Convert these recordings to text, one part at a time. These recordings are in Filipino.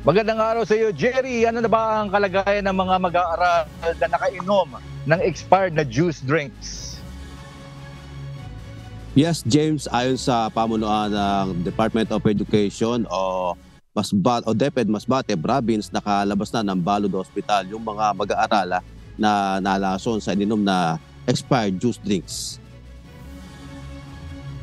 Magandang araw sa iyo, Jerry. Ano na ba ang kalagayan ng mga mag-aaral na nakainom ng expired na juice drinks? Yes, James, ayon sa pamunuan ng Department of Education o DepEd Masbate Province, nakalabas na ng Balud Hospital yung mga mag-aaral na nalason sa ininom na expired juice drinks.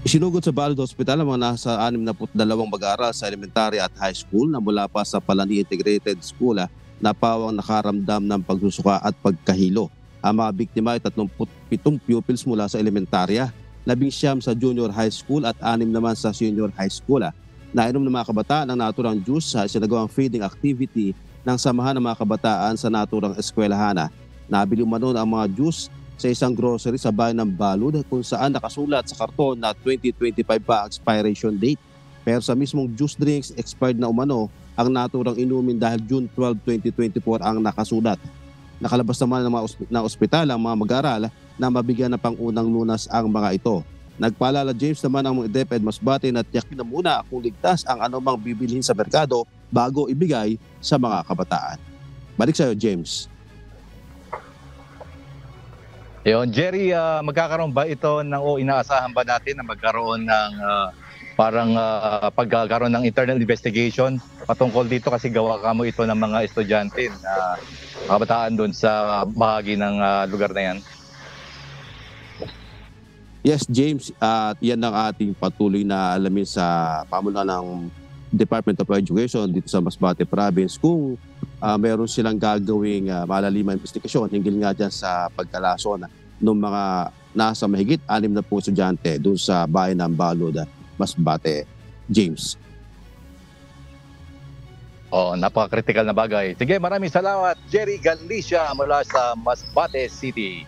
Isinugod sa Balud Hospital ang mga nasa 62 mag-aaral sa elementary at high school na mula pa sa Palani Integrated School na pawang nakaramdam ng pagsusuka at pagkahilo. Ang mga biktima ay 37 pupils mula sa elementarya, 19 sa junior high school at 6 naman sa senior high school. Nainom ng mga kabataan ng naturang juice sa isinagawang feeding activity ng samahan ng mga kabataan sa naturang eskwelahan. Nabili umano ang mga juice sa isang grocery sa bayan ng Balud kung saan nakasulat sa karton na 2025 pa expiration date. Pero sa mismong juice drinks, expired na umano ang naturang inumin dahil June 12, 2024 ang nakasulat. Nakalabas naman ng ospital ang mga mag-aaral na mabigyan ng pangunang lunas ang mga ito. Nagpaalala James naman ang mga DepEd Masbate na tiyakin na muna kung ligtas ang anumang bibilhin sa merkado bago ibigay sa mga kabataan. Balik sa iyo, James. Yon, Jerry, magkakaroon ba ito inaasahan ba natin na magkaroon ng pagkakaroon ng internal investigation patungkol dito kasi gawa kamo ito ng mga estudyante na kabataan doon sa bahagi ng lugar na yan? Yes, James, at yan ang ating patuloy na alamin sa pamunuan ng Department of Education dito sa Masbate Province kung meron silang gagawing malalimang investigasyon hinggil nga dyan sa pagkalason ng mga nasa mahigit 60 estudyante doon sa bayan ng Balud, Masbate. James. Napaka-critical na bagay. Sige, maraming salamat, Jerry Galicia mula sa Masbate City.